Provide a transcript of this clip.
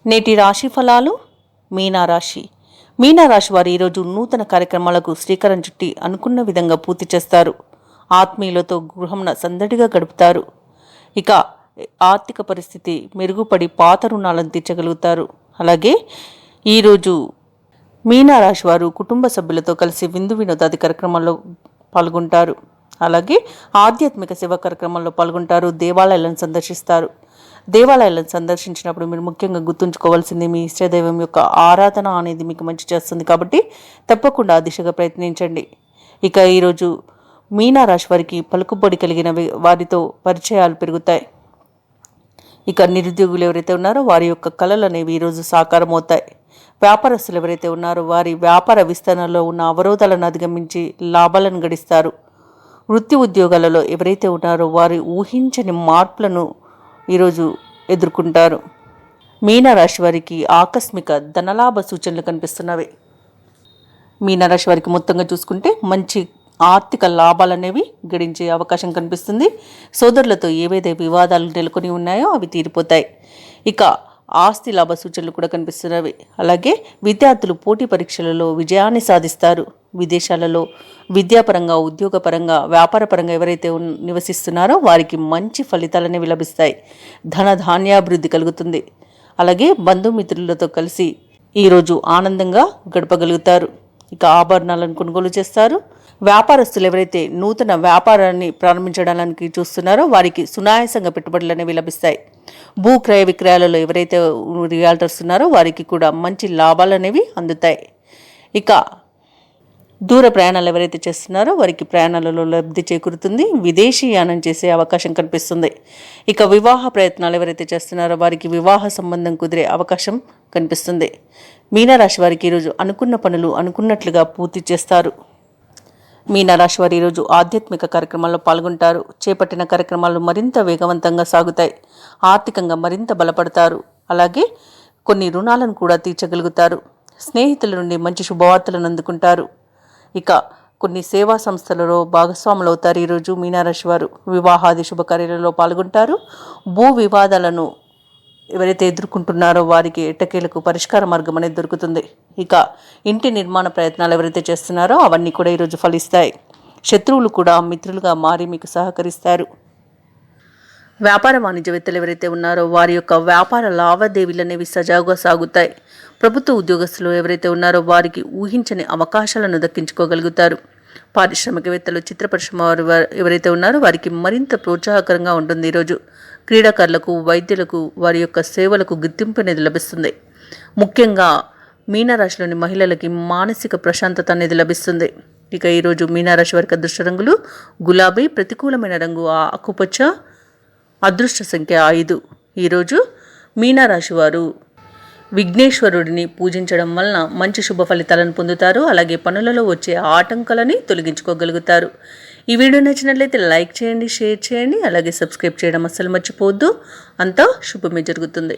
నేటి రాశి ఫలాలు. మీనారాశి. మీనారాశి వారు ఈరోజు నూతన కార్యక్రమాలకు శ్రీకారం చుట్టి అనుకున్న విధంగా పూర్తి చేస్తారు. ఆత్మీయులతో గృహంన సందడిగా గడుపుతారు. ఇక ఆర్థిక పరిస్థితి మెరుగుపడి పాత రుణాలను తీర్చగలుగుతారు. అలాగే ఈరోజు మీనారాశి వారు కుటుంబ సభ్యులతో కలిసి విందు వినోదాది కార్యక్రమాల్లో పాల్గొంటారు. అలాగే ఆధ్యాత్మిక సేవా కార్యక్రమాల్లో పాల్గొంటారు. దేవాలయాలను సందర్శిస్తారు. దేవాలయాలను సందర్శించినప్పుడు మీరు ముఖ్యంగా గుర్తుంచుకోవాల్సింది మీ ఇష్టదైవం యొక్క ఆరాధన అనేది మీకు మంచి చేస్తుంది. కాబట్టి తప్పకుండా ఆ దిశగా ప్రయత్నించండి. ఇక ఈరోజు మీనారాశి వారికి పలుకుబడి కలిగిన వారితో పరిచయాలు పెరుగుతాయి. ఇక నిరుద్యోగులు ఎవరైతే ఉన్నారో వారి యొక్క కళలు అనేవి ఈరోజు సాకారం అవుతాయి. వ్యాపారస్తులు ఎవరైతే ఉన్నారో వారి వ్యాపార విస్తరణలో ఉన్న అవరోధాలను అధిగమించి లాభాలను గడిస్తారు. వృత్తి ఉద్యోగాలలో ఎవరైతే ఉన్నారో వారి ఊహించని మార్పులను ఈరోజు ఎదుర్కొంటారు. మీనరాశి వారికి ఆకస్మిక ధనలాభ సూచనలు కనిపిస్తున్నవి. మీనరాశి వారికి మొత్తంగా చూసుకుంటే మంచి ఆర్థిక లాభాలు అనేవి గడించే అవకాశం కనిపిస్తుంది. సోదరులతో ఏవైతే వివాదాలు నెలకొని ఉన్నాయో అవి తీరిపోతాయి. ఇక ఆస్తి లాభ సూచనలు కూడా కనిపిస్తున్నవి. అలాగే విద్యార్థులు పోటీ పరీక్షలలో విజయాన్ని సాధిస్తారు. విదేశాలలో విద్యాపరంగా, ఉద్యోగపరంగా, వ్యాపారపరంగా ఎవరైతే నివసిస్తున్నారో వారికి మంచి ఫలితాలు అనేవి లభిస్తాయి. ధన ధాన్యాభివృద్ధి కలుగుతుంది. అలాగే బంధుమిత్రులతో కలిసి ఈరోజు ఆనందంగా గడపగలుగుతారు. ఇక ఆభరణాలను కొనుగోలు చేస్తారు. వ్యాపారస్తులు ఎవరైతే నూతన వ్యాపారాన్ని ప్రారంభించడానికి చూస్తున్నారో వారికి సునాయాసంగా పెట్టుబడులు అనేవి లభిస్తాయి. భూ క్రయ విక్రయాలలో ఎవరైతే రియాల్టర్స్ ఉన్నారో వారికి కూడా మంచి లాభాలు అనేవి అందుతాయి. ఇక దూర ప్రయాణాలు ఎవరైతే చేస్తున్నారో వారికి ప్రయాణాలలో లబ్ధి చేకూరుతుంది. విదేశీ యానం చేసే అవకాశం కనిపిస్తుంది. ఇక వివాహ ప్రయత్నాలు ఎవరైతే చేస్తున్నారో వారికి వివాహ సంబంధం కుదిరే అవకాశం కనిపిస్తుంది. మీనరాశి వారికి ఈరోజు అనుకున్న పనులు అనుకున్నట్లుగా పూర్తి చేస్తారు. మీనరాశి వారు ఈరోజు ఆధ్యాత్మిక కార్యక్రమాల్లో పాల్గొంటారు. చేపట్టిన కార్యక్రమాలు మరింత వేగవంతంగా సాగుతాయి. ఆర్థికంగా మరింత బలపడతారు. అలాగే కొన్ని రుణాలను కూడా తీర్చగలుగుతారు. స్నేహితుల నుండి మంచి శుభవార్తలను అందుకుంటారు. ఇక కొన్ని సేవా సంస్థలలో భాగస్వాములు అవుతారు. ఈరోజు మీనరాశి వారు వివాహాది శుభకార్యాలలో పాల్గొంటారు. భూ వివాదాలను ఎవరైతే ఎదుర్కొంటున్నారో వారికి ఎట్టకేలకు పరిష్కార మార్గం అనేది దొరుకుతుంది. ఇక ఇంటి నిర్మాణ ప్రయత్నాలు ఎవరైతే చేస్తున్నారో అవన్నీ కూడా ఈరోజు ఫలిస్తాయి. శత్రువులు కూడా మిత్రులుగా మారి మీకు సహకరిస్తారు. వ్యాపార వాణిజ్యవేత్తలు ఎవరైతే ఉన్నారో వారి యొక్క వ్యాపార లావాదేవీలు అనేవి సజావుగా సాగుతాయి. ప్రభుత్వ ఉద్యోగస్తులు ఎవరైతే ఉన్నారో వారికి ఊహించని అవకాశాలను దక్కించుకోగలుగుతారు. పారిశ్రామికవేత్తలు, చిత్ర పరిశ్రమ వారు ఎవరైతే ఉన్నారో వారికి మరింత ప్రోత్సాహకరంగా ఉంటుంది. ఈరోజు క్రీడాకారులకు, వైద్యులకు వారి యొక్క సేవలకు గుర్తింపు అనేది లభిస్తుంది. ముఖ్యంగా మీనరాశిలోని మహిళలకి మానసిక ప్రశాంతత అనేది లభిస్తుంది. ఇక ఈరోజు మీనరాశి వారికి అదృష్ట రంగులు గులాబీ, ప్రతికూలమైన రంగు ఆకుపచ్చ, అదృష్ట సంఖ్య 5. ఈరోజు మీనరాశి వారు విఘ్నేశ్వరుడిని పూజించడం వలన మంచి శుభ ఫలితాలను పొందుతారు. అలాగే పనులలో వచ్చే ఆటంకాలని తొలగించుకోగలుగుతారు. ఈ వీడియో నచ్చినట్లయితే లైక్ చేయండి, షేర్ చేయండి, అలాగే సబ్స్క్రైబ్ చేయడం అస్సలు మర్చిపోవద్దు. అంతా శుభమే జరుగుతుంది.